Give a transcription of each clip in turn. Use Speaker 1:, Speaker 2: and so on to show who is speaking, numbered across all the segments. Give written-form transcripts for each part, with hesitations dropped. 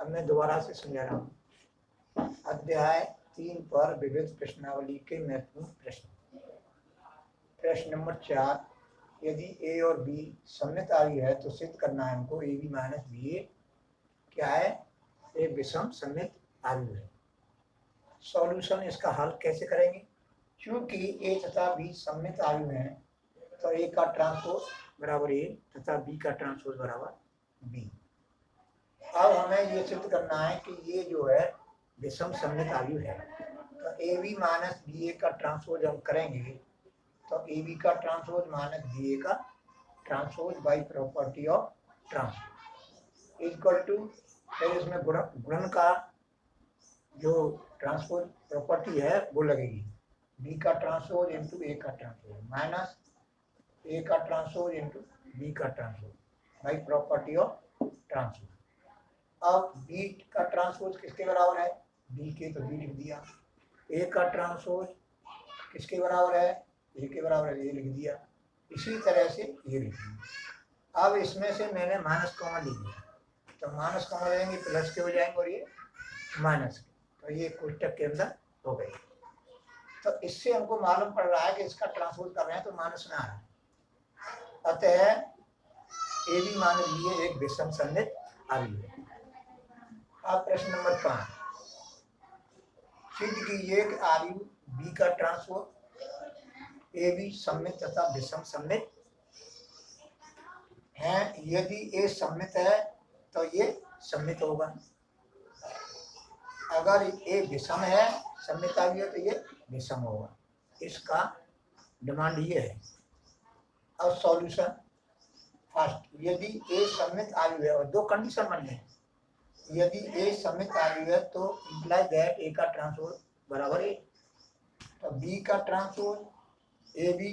Speaker 1: अब मैं दोबारा से समझा रहा हूँ। अध्याय 3 पर विविध प्रश्नावली के महत्वपूर्ण प्रश्न। प्रश्न नंबर 4, यदि ए और बी सममित आयु है तो सिद्ध करना है हमको ए बी माइनस बी ए क्या है, ए विषम सममित आयु है। सॉल्यूशन, इसका हल कैसे करेंगे? क्योंकि ए तथा बी सममित आयु है तो ए का ट्रांसपोज बराबर ए तथा बी का ट्रांसपोज बराबर बी। अब हमें ये सिद्ध करना है कि ये जो है विषम सममित आयु है, तो A B minus B A का ट्रांसपोज हम करेंगे तो ए बी का ट्रांसपोज माइनस बी ए का transpose by property of transpose equal to, फिर इसमें गुणन का जो ट्रांसपोज प्रॉपर्टी है वो लगेगी, बी का ट्रांसपोज इंटू ए का ट्रांसपोज माइनस ए का ट्रांसपोज इंटू बी का transpose by property of transpose. अब बी का ट्रांसपोज किसके बराबर है, बी के, तो बी लिख दिया। ए का ट्रांसपोज किसके बराबर है, ए के बराबर है, ए लिख दिया। इसी तरह से ये लिख दिया। अब इसमें से मैंने माइनस कॉमन लिख दिया, तो माइनस कॉमन लेंगे प्लस के हो जाएंगे और ये माइनस के, तो ये कोष्टक के अंदर हो गई। तो इससे हमको मालूम पड़ रहा है कि इसका ट्रांसपोज कर रहे हैं तो माइनस में आ रहा है। अतः ए बी माइनस बी एक विषम सममित आयु है। अब प्रश्न नंबर 5, सिद्ध कीजिए कि आयु बी का ट्रांसपोज ए बी सममित तथा विषम सममित है। यदि ए सममित है तो ये सममित होगा, अगर ए विषम है सममित आयु है तो ये विषम होगा। इसका डिमांड ये है। अब सॉल्यूशन, फर्स्ट, यदि ए सममित आयु है और दो कंडीशन बन गए, यदि ए सममित आयु है तो इम्प्लाई दैट ए का ट्रांसपोज बराबर ए, तो बी का ट्रांसपोज ए बी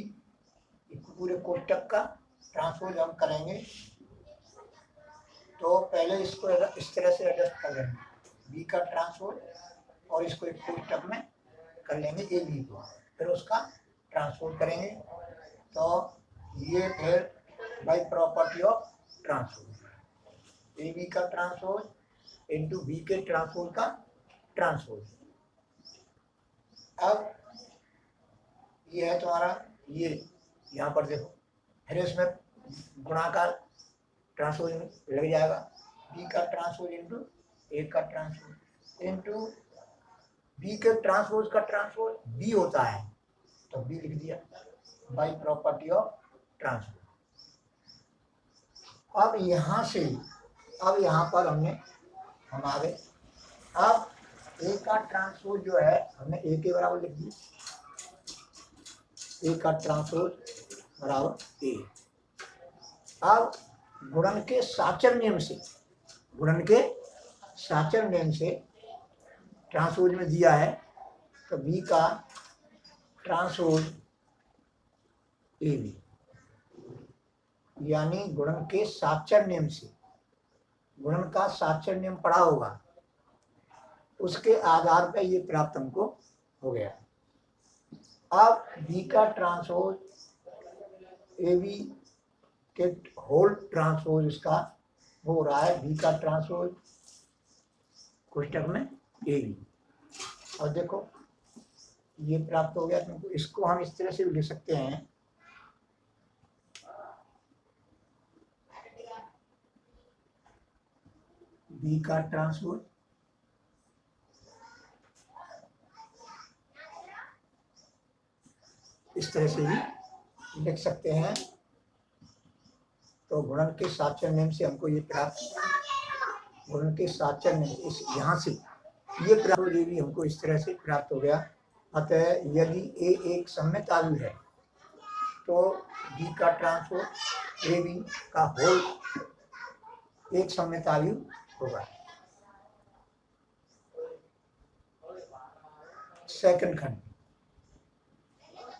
Speaker 1: पूरे कोष्टक का ट्रांसपोज हम करेंगे, तो पहले इसको इस तरह से एडजस्ट कर लेंगे, बी का ट्रांसपोज और इसको एक कोष्टक में कर लेंगे ए बी को, फिर उसका ट्रांसपोज करेंगे, तो ये फिर by property of transpose A B का ट्रांसपोज इंटू बी के ट्रांसपोज का ट्रांसपोज। अब ये है तुम्हारा, ये यहाँ पर देखो, फिर इसमें गुणाकार ट्रांसपोज लग जाएगा, बी का ट्रांसपोज इंटू ए का ट्रांसपोज इंटू बी के ट्रांसपोज का ट्रांसपोज बी होता है तो बी लिख दिया बाई प्रॉपर्टी ऑफ ट्रांसपोज। अब यहाँ से, अब यहाँ पर हम आ गए। अब ए का ट्रांसपोज जो है हमने ए के बराबर लिख दिया, ए का ट्रांसपोज बराबर ए। अब गुणन के साचर नियम से, गुणन के साचर नियम से ट्रांसपोज में दिया है तो बी का ट्रांसपोज ए बी, यानी गुणन के साचर नियम से, गुणन का साचर नियम पढ़ा होगा, उसके आधार पर ये प्राप्त हमको हो गया। अब बी का ट्रांसपोज ए बी के होल ट्रांसपोज इसका हो रहा है, बी का ट्रांसपोज कोष्टक में ए बी, और देखो ये प्राप्त हो गया। तुमको इसको हम इस तरह से भी लिख सकते हैं, बी का ट्रांसपोज इस तरह से भी लिख सकते हैं। तो गुणन के साचर नियम से हमको ये प्राप्त, गुणन के साचर नियम इस यहाँ से ये प्राप्त भी हमको इस तरह से प्राप्त हो गया। अतः यदि ए एक सममित आयु है तो बी का ट्रांसपोज ए बी का होल एक सममित आयु होगा। सेकंड खंड,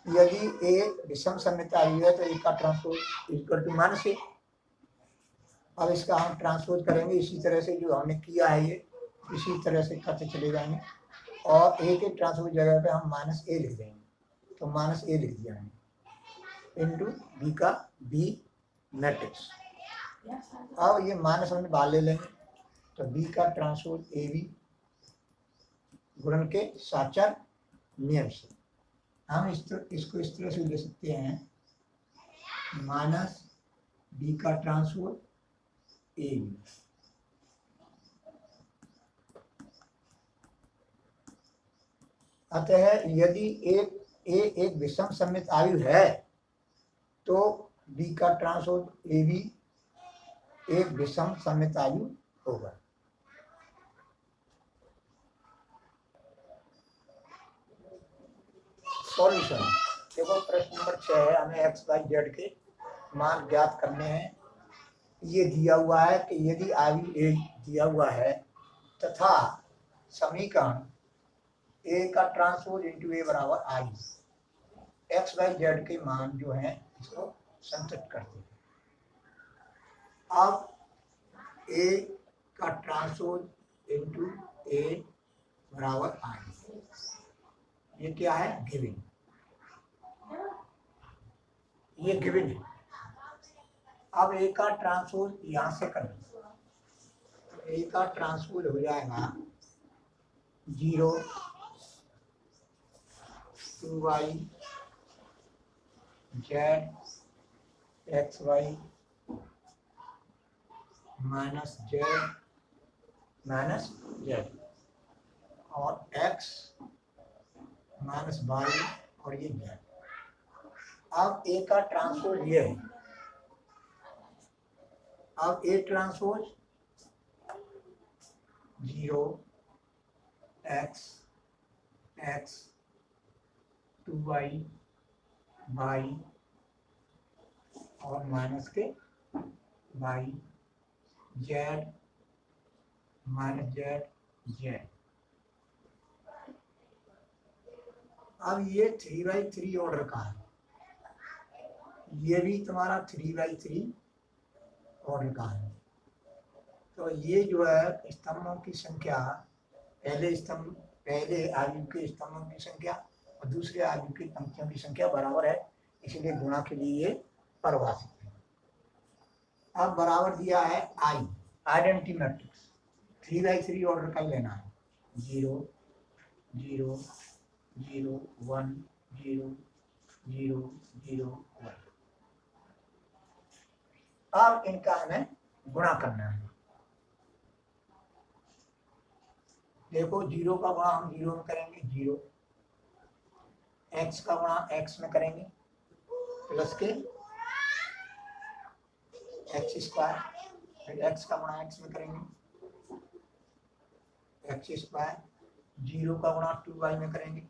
Speaker 1: यदि ए विषम सममित आयु है तो ए का ट्रांसपोज इक्वल टू माइनस ए। अब इसका हम ट्रांसपोज करेंगे इसी तरह से जो हमने किया है, ये इसी तरह से करते चले जाएंगे और ए के ट्रांसपोज जगह पे हम माइनस ए लिख देंगे, तो माइनस ए लिख दिया हमने इंटू बी का बी मैट्रिक्स। अब ये माइनस हमने बाहर ले लेंगे तो बी का ट्रांसपोज ए बी गुणन के साचर नियम से हम इसको इस तरह से ले सकते हैं, माइनस बी का ट्रांसपोज ए बी। अतः यदि एक विषम सममित आयु है तो बी का ट्रांसपोज ए बी एक विषम सममित आयु होगा। सॉल्यूशन देखो, प्रश्न नंबर 6 है, हमें एक्स वाई जेड के मान ज्ञात करने हैं। ये दिया हुआ है कि यदि आयु ए दिया हुआ है तथा समीकरण ए का ट्रांसपोज इंटू ए बराबर आई, एक्स वाई जेड के मान जो है इसको संतुष्ट करते हैं। अब ए का ट्रांसपोज इंटू ए बराबर आई, ये क्या है, गिवन, ये गिवन है। अब ए का ट्रांसपोज यहां से करें तो ए का ट्रांसपोज हो जाएगा 0 2y z x y minus z और x माइनस वाई और ये जेड। अब ए का ट्रांसपोज ये है, अब A transpose 0 x 2y y और माइनस के y z माइनस जेड। अब ये 3/3 ऑर्डर का है, ये भी तुम्हारा 3/3 ऑर्डर का है। तो ये जो है स्तंभों की संख्या, पहले आयु के स्तंभों की संख्या और दूसरे आयु की पंक्तियों की संख्या बराबर है, इसलिए गुणा के लिए ये परिभाषित है। अब बराबर दिया है आई, आइडेंटिटी मैट्रिक्स 3/3 ऑर्डर का लेना है, 0 0 0 1 0 0 0 1। अब इनका हमें गुणा करना है। देखो 0 का गुणा हम 0 में करेंगे 0, x का गुणा x में करेंगे प्लस के x स्क्वायर, फिर x का गुणा x में करेंगे x स्क्वायर, 0 का गुणा 2y में करेंगे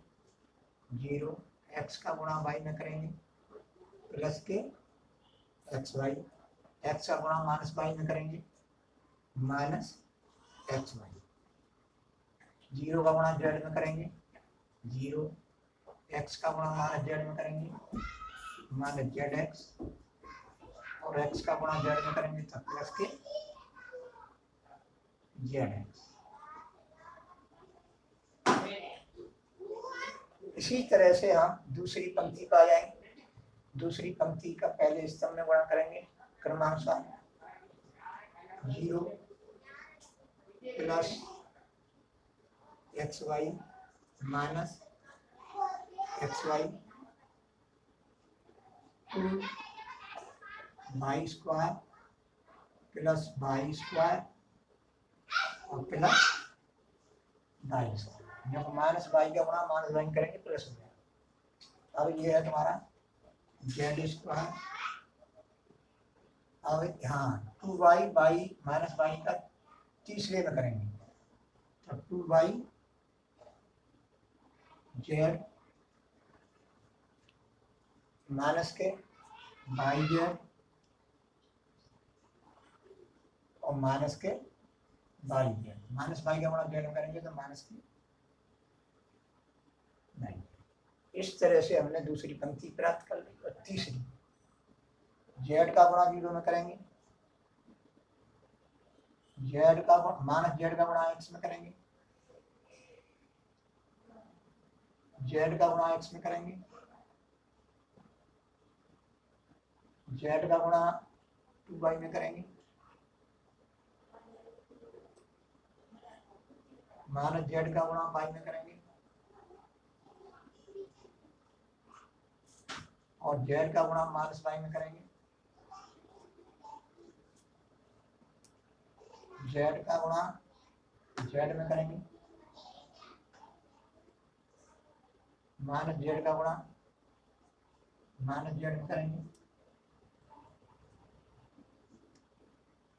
Speaker 1: 0, x का गुणा y में करेंगे प्लस के xy, x का गुणा माइनस y में करेंगे माइनस xy, 0 का गुणा z में करेंगे 0, x का गुणा माइनस z में करेंगे माइनस zx और x का गुणा z में करेंगे तब प्लस के zx। इसी तरह से हम दूसरी पंक्ति पर आ जाएंगे। दूसरी पंक्ति का पहले स्तंभ में गुणा करेंगे क्रमानुसार, 0 plus xy minus xy 2 y square plus y square और प्लस y स्क्वायर। जब माइनस y का गुणा माइनस y करेंगे प्लस हो जाएगा। अब ये है तुम्हारा z स्क्वायर, अब यहाँ 2y माइनस y का तीसरे में करेंगे तो 2y z माइनस के y z और माइनस के y z, माइनस y का गुणा z में करेंगे तो माइनस के नहीं। इस तरह से हमने दूसरी पंक्ति प्राप्त कर ली। और तीसरी z का गुणा 0 में करेंगे, z का माइनस z का गुणा x में करेंगे, z का गुणा x में करेंगे, z का गुणा 2y में करेंगे माइनस जेड का गुणा वाई में करेंगे और जेड का गुणा माइनस वाई में करेंगे, जेड का गुणा जेड में करेंगे, माइनस जेड का गुणा माइनस जेड में करेंगे,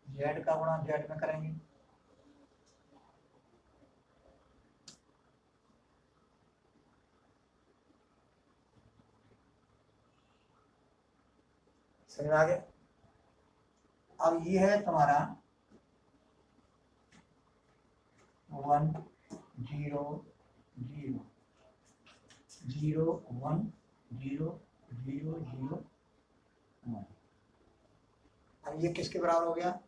Speaker 1: जेड का गुणा जेड में करेंगे, समझ आ गया। अब ये है तुम्हारा 1 0 0 0 1 0 0 0 1। अब ये किसके बराबर हो गया?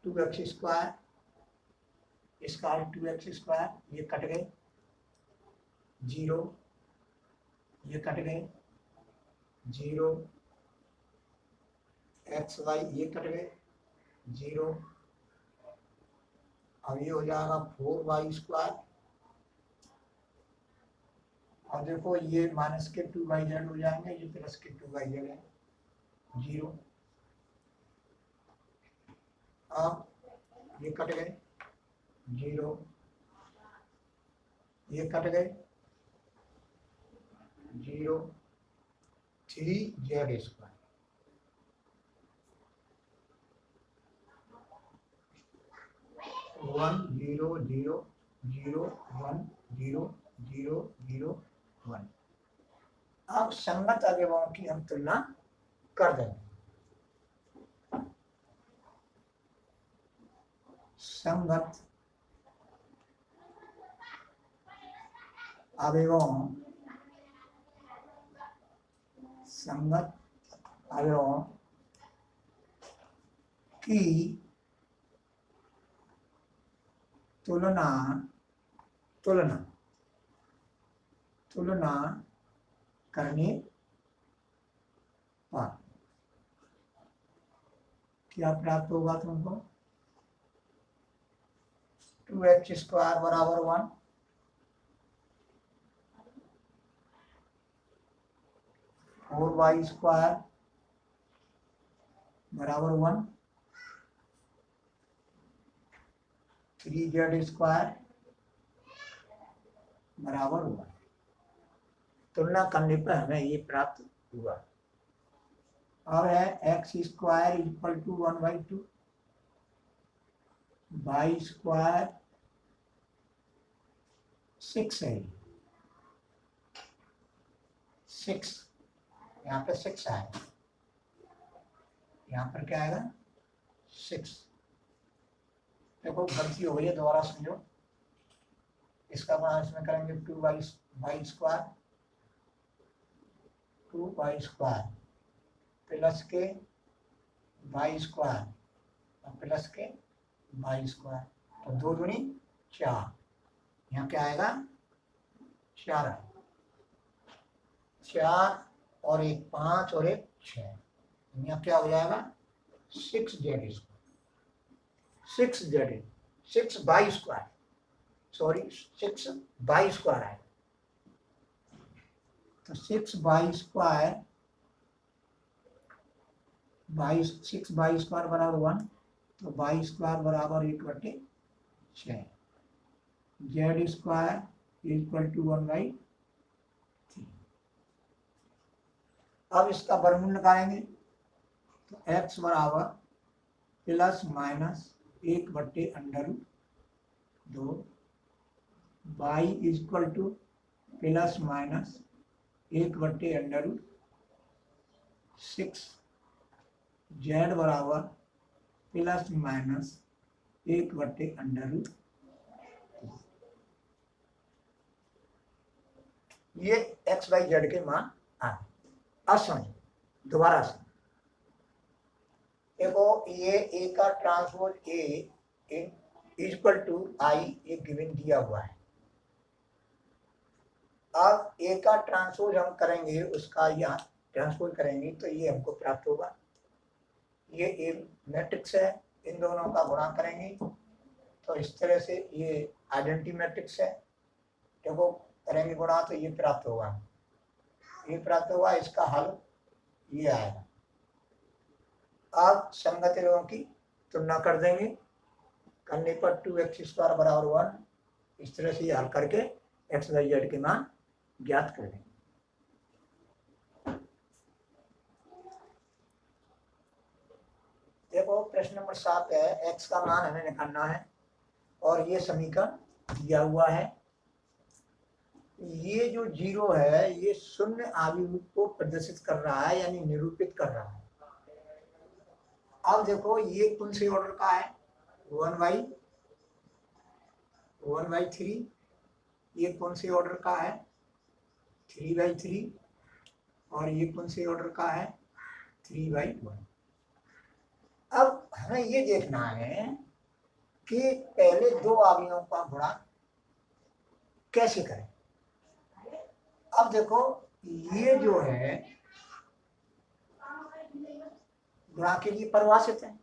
Speaker 1: 2x स्क्वायर, इसका 2x स्क्वायर, ये कट गए 0, ये कट गए 0, एक्स वाई ये कट गए 0। अब ये हो जाएगा 4y स्क्वायर, और देखो ये माइनस के 2y हो जाएंगे, ये प्लस के 2y है 0। अब ये कट गए 0, ये कट गए 0, 3z स्क्वायर, वन 0 0 0 1 0 0 0 1। अब संगत अवयवों की हम तुलना कर देंगे। संगत अवयवों की तुलना करने पर क्या प्राप्त होगा तुमको? 2x स्क्वायर बराबर 1, 4y स्क्वायर बराबर 1, 3z स्क्वायर बराबर 1। तुलना करने पर हमें ये प्राप्त हुआ। और है x square equal to 1/2, y square 6 है, 6 यहाँ पे 6 आएगा, यहाँ पर क्या आएगा 6। देखो गलती हो गई है, दोबारा समझो। इसका मान इसमें करेंगे 2y square, 2y square plus के y स्क्वायर और प्लस के y स्क्वायर, तो 2 दूनी 4, यहाँ क्या आएगा 4 आएगा, 4 और एक 5 और एक 6, यहाँ क्या हो जाएगा 6z square, 6y square, sorry 6y square आएगा। तो 6y स्क्वायर 6y स्क्वायर बराबर 1, तो y स्क्वायर बराबर 1/6, z स्क्वायर इक्वल टू 1/3। अब इसका वर्गमूल निकालेंगे, तो x बराबर plus minus 1/√2, y equal to plus minus 1/√6, z बराबर प्लस माइनस 1/√2। ये एक्स वाई जेड के मान आ। अब समझो, दोबारा से देखो, ये ए का ट्रांसपोज ए इक्वल टू आई ये गिवन दिया हुआ है। अब ए का ट्रांसपोज हम करेंगे, उसका यहाँ ट्रांसपोज करेंगे तो ये हमको प्राप्त होगा। ये ए मैट्रिक्स है, इन दोनों का गुणा करेंगे तो इस तरह से ये आइडेंटिटी मैट्रिक्स है। देखो करेंगे गुणा तो ये प्राप्त होगा, ये प्राप्त होगा, इसका हल ये आएगा। अब संगत रोगों की तुलना कर देंगे, करने पर 2x² बराबर 1, इस तरह से हल करके x y z के मान ज्ञात कर देंगे। देखो प्रश्न नंबर 7 है, x का मान हमें निकालना है और ये समीकरण दिया हुआ है। ये जो 0 है ये शून्य आव्यूह को प्रदर्शित कर रहा है, यानी निरूपित कर रहा है। अब देखो ये कौन से ऑर्डर का है, 1/3। ये कौन से ऑर्डर का है, 3/3। और ये कौन से ऑर्डर का है, 3/1। अब हमें ये देखना है कि पहले दो आव्यूहों का गुणा कैसे करें। अब देखो ये जो है गुणा के लिए परिभाषित है,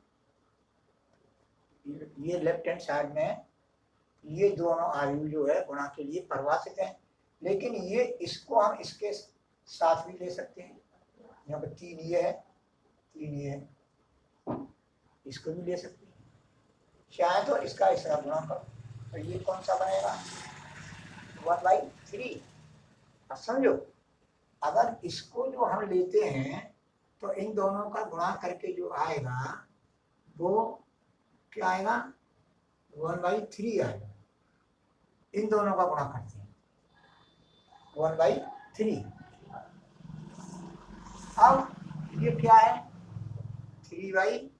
Speaker 1: ये लेफ्ट हैंड साइड में ये दोनों आव्यूह जो है गुणा के लिए परिभाषित है। लेकिन ये इसको हम इसके साथ भी ले सकते हैं, यहाँ पर 3 ये है, 3 ये है, इसको भी ले सकते हैं। चाहे तो इसका इसका गुणा करो तो ये कौन सा बनेगा, 1/3। अब समझो अगर इसको जो हम लेते हैं तो इन दोनों का गुणा करके जो आएगा वो क्या आएगा, 1/3 आएगा। इन दोनों का गुणा करते हैं 1/3। अब ये क्या है, 3/1।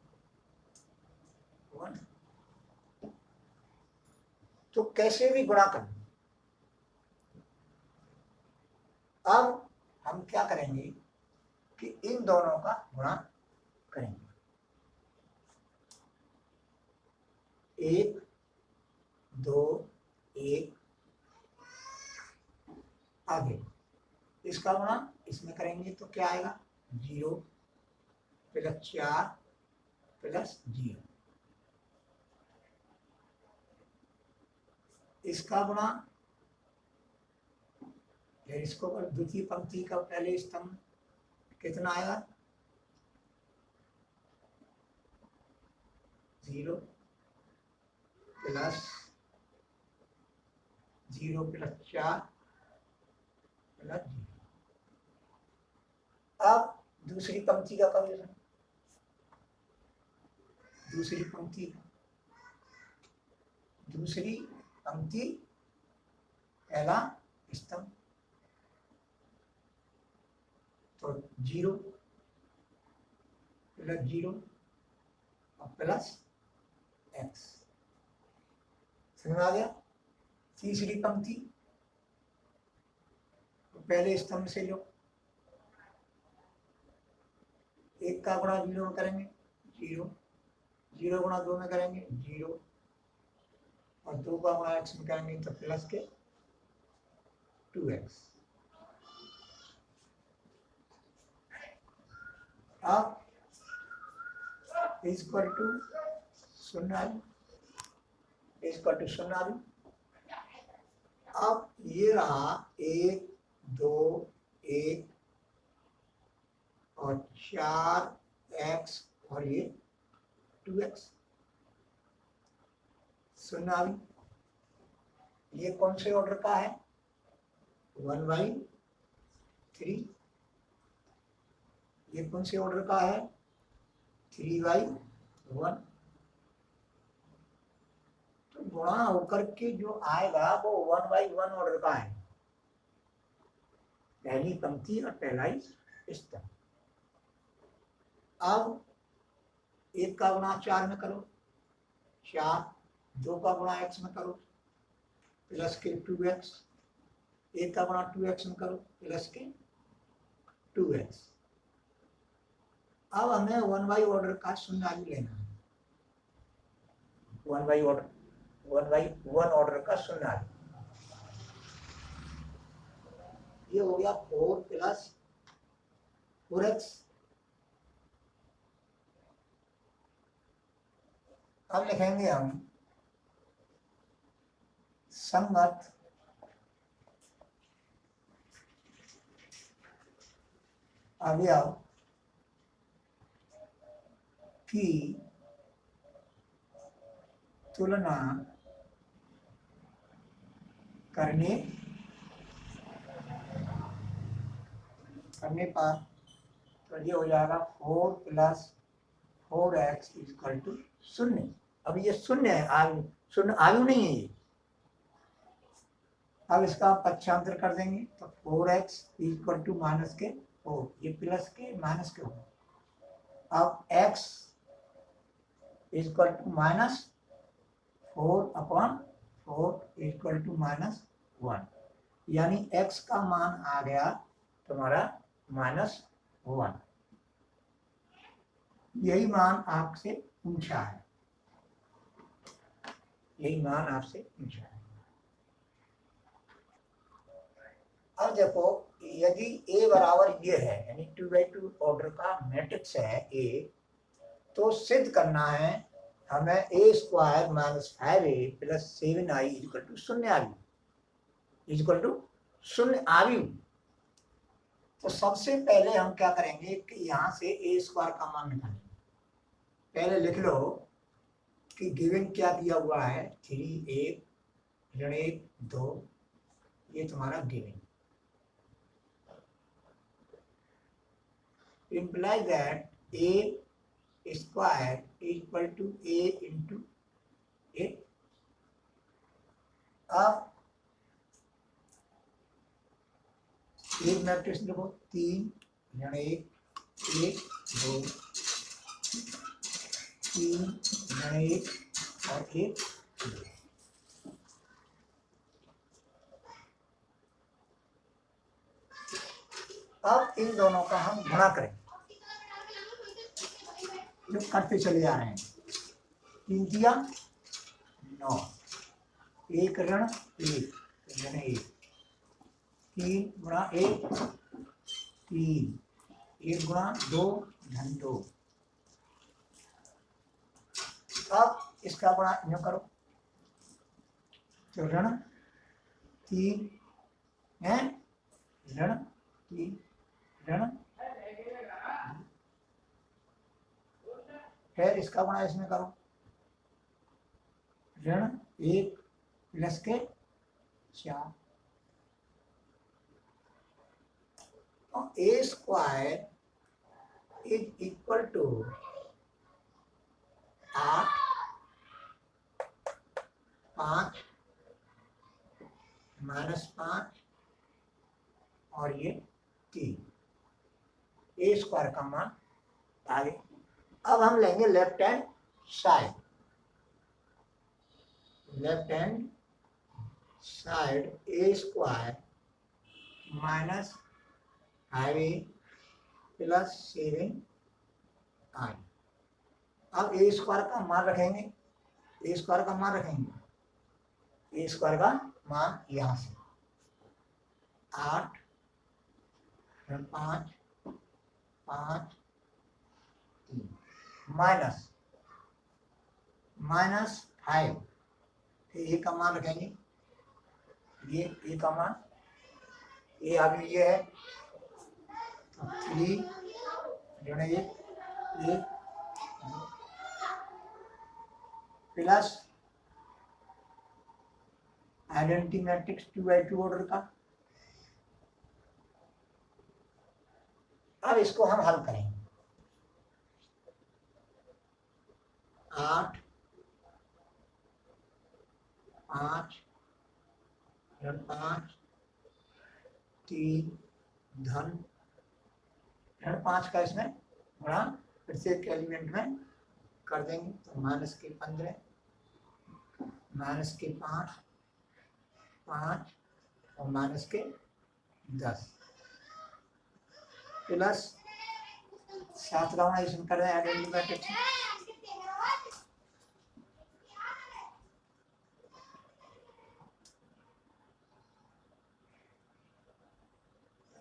Speaker 1: तो कैसे भी गुणा कर, अब हम क्या करेंगे कि इन दोनों का गुणा करेंगे, 1 2 1, आगे इसका गुणा इसमें करेंगे तो क्या आएगा, 0 + 4 + 0। इसका गुणा इसको द्वितीय पंक्ति का पहले स्तंभ कितना आएगा, 0 + 0 + 4 + 0। अब दूसरी पंक्ति का करें, दूसरी पंक्ति पहला स्तंभ, तो 0 + 0 और +x। समझ आ गया। तीसरी पंक्ति तो पहले स्तंभ से लो, 1 का गुणा 0 में करेंगे 0, 0 गुणा 2 में करेंगे 0, और 2 का गुणा x में करेंगे तो प्लस के 2x। अब इक्वल टू 0 अब ये रहा 1 2 1 और 4x और ये 2x। 0 ये कौन से ऑर्डर का है, 1/3। ये कौन से ऑर्डर का है, 3/1। तो गुणा होकर के जो आएगा वो 1/1 ऑर्डर का है, पहली पंक्ति और पहला ही स्तंभ। अब 1 का गुणा 4 में करो 4, 2 का गुणा x में करो प्लस के 2x, 1 का गुणा 2x में करो प्लस के 2x। अब हमें 1/1 ऑर्डर का 0 लेना है, 1/1 ऑर्डर का 0। ये हो गया 4 + 4x। अब लिखेंगे हम संगत अवयव की तुलना करने पर तो ये हो जाएगा 4 + 4x = 0। अब ये शून्य है, आयु शून्य आयु नहीं है ये। अब इसका पक्षांतर कर देंगे तो 4x = -4, ये प्लस के माइनस के हो। अब x = -4/4 = -1, यानी x का मान आ गया तुम्हारा -1। यही मान आपसे पूछा है, यही मान आपसे पूछा है। अब देखो, यदि a बराबर ये है, यानी 2x2 ऑर्डर का मैट्रिक्स है a, तो सिद्ध करना है हमें a² - 5a + 7i = 0 आयु, = 0 आयु। तो सबसे पहले हम क्या करेंगे कि यहाँ से a² का मान निकालेंगे। पहले लिख लो कि गिवन क्या दिया हुआ है, 3a ऋण 1 2, ये तुम्हारा given. implies that a² = a × a। अब एक मैट्रिक्स देखो, 3 ऋण 1 1 2, 3 ऋण 1 और 1 2। अब इन दोनों का हम गुणा करें, जो करते चले जा रहे हैं। 3 × 9, 1 ऋण 1 ऋण 1, 3 × 1 3, 1 × 2 धन 2। अब इसका गुणा यूं करो तो ऋण 3 है, ऋण 3 ऋण, फिर इसका गुणा इसमें करो, ऋण 1 + के 4। तो a² = 8 5 -5 और ये 3, a² का मान आ गया। अब हम लेंगे left hand side, a² - 5a + 7i। अब a² का मान रखेंगे, a² का मान यहाँ से 8 ऋण 5 5 3 -5, फिर a का मान रखेंगे, ये a का मान, a आगे ये है, तो 3 ऋण 1 1 plus identity matrix 2x2 order का। अब इसको हम हल करेंगे। 8 5 ऋण 5 3 धन ऋण 5 का इसमें गुणा प्रत्येक एलिमेंट में कर देंगे, तो -15 -5 5 और -10 प्लस 7 का इसमें कर दें आइडेंटिटी मैट्रिक्स।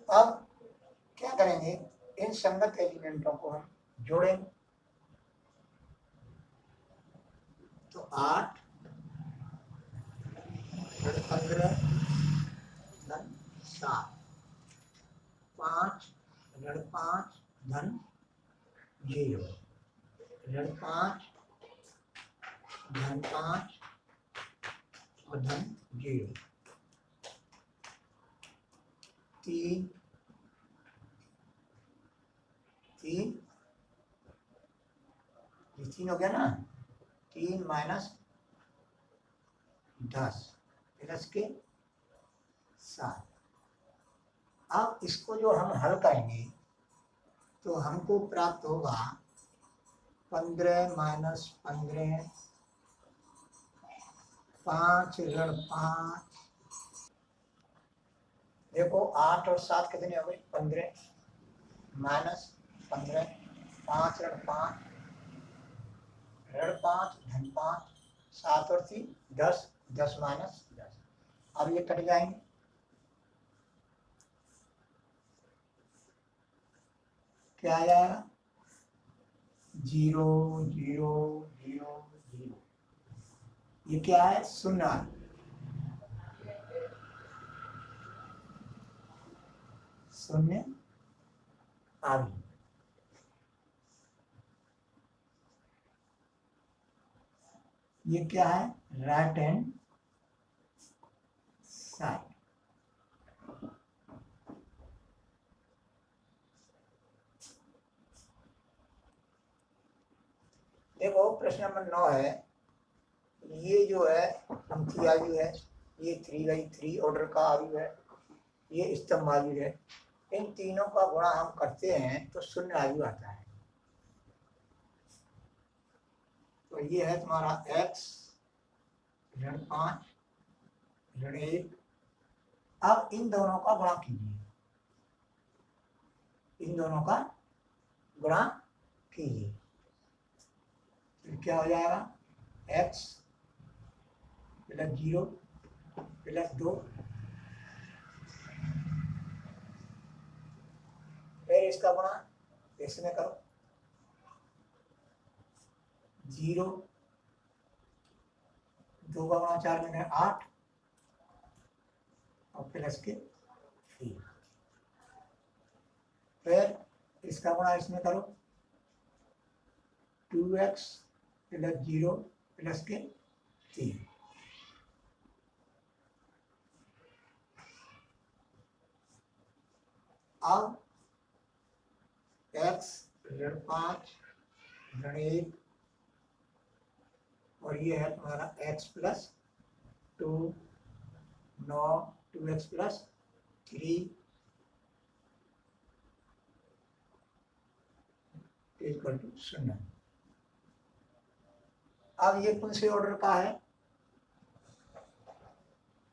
Speaker 1: अब क्या करेंगे, इन संगत एलिमेंटों को हम जोड़ेंगे। तो 8 ऋण 15 धन 7, 5 ऋण 5 धन 0, ऋण 5 धन 5 और धन 0, 3 3 हो गया ना, 3 माइनस 10 प्लस के 7। अब इसको जो हम हल करेंगे तो हमको प्राप्त होगा 15 माइनस 15, 5 ऋण 5। देखो 8 और 7 कितने हो गए, 15 माइनस 15, 5 ऋण 5, ऋण 5 धन 5, 7 और 3 10, 10 माइनस 10। अब ये कट जाएंगे, क्या आ जाएगा, 0 0 0 0। ये क्या है, शून्य, शून्य आ गई। ये क्या है, राइट हैंड साइड। देखो प्रश्न नंबर 9 है, ये जो है पंक्ति आयु है, ये 3/3 ऑर्डर का आयु है, ये स्तंभ आयु है। इन तीनों का गुणा हम करते हैं तो शून्य आयु आता है। तो ये है तुम्हारा x ऋण 5 ऋण 1। अब इन दोनों का गुणा कीजिए, इन दोनों का गुणा कीजिए, फिर क्या हो जाएगा, x प्लस 0 प्लस 2, फिर इसका गुणा इसमें करो, 0 2 का गुणा 4 में 8 और प्लस के 3, फिर इसका गुणा इसमें करो, 2x प्लस 0 प्लस के 3। अब x ऋण 5 ऋण 1 और ये है तुम्हारा x plus 2 9 2x plus 3 equal to 0। अब ये कौन से ऑर्डर का है,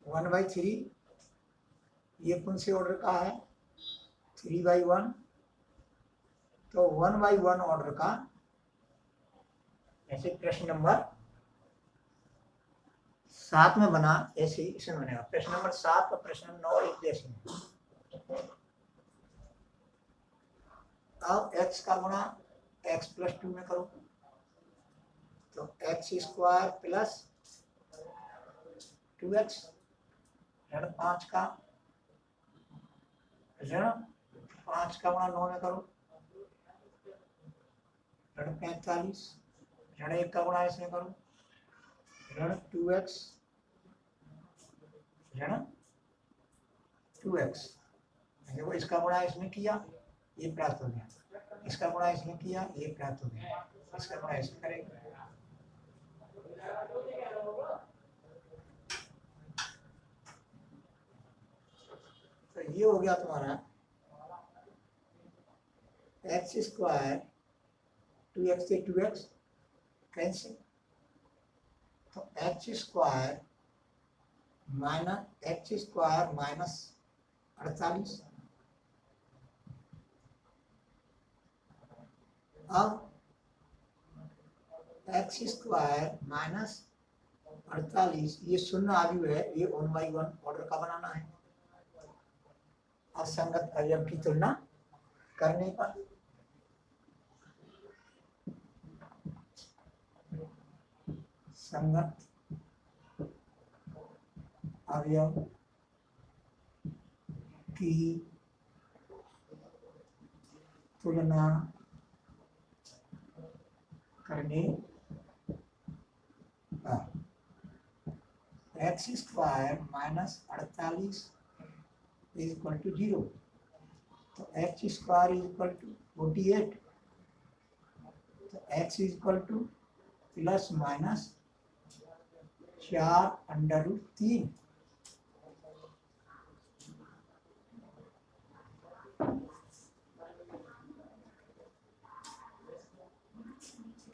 Speaker 1: 1/3। ये कौन से ऑर्डर का है, 3/1। तो 1/1 ऑर्डर का, ऐसे प्रश्न नंबर 7 में बना, ऐसे ही इसमें बनेगा। प्रश्न नंबर 7 और प्रश्न नंबर 9 एक जैसे हैं। अब x का गुणा x प्लस 2 में करो, तो x स्क्वायर प्लस 2x ऋण 5 का, ऋण 5 का गुणा 9 में करो, ऋण 45, ऋण 1 का गुणा इसमें करो, ऋण 2x ऋण 2x। देखो इसका गुणा इसमें किया, ये प्राप्त हो गया, इसका गुणा इसमें किया, ये प्राप्त हो गया, इसका गुणा इसमें करेंगे। तो ये हो गया तुम्हारा x स्क्वायर 2x से 2x कैंसिल, तो x स्क्वायर माइनस 48। अब x स्क्वायर माइनस 48 ये शून्य आयु है, ये 1/1 ऑर्डर का बनाना है। असंगत अवयव की तुलना करने पर संगत अवयव की तुलना करने पर x square minus 48 is equal to 0। तो x square is equal to 48, तो x is equal to plus minus 4 under root 3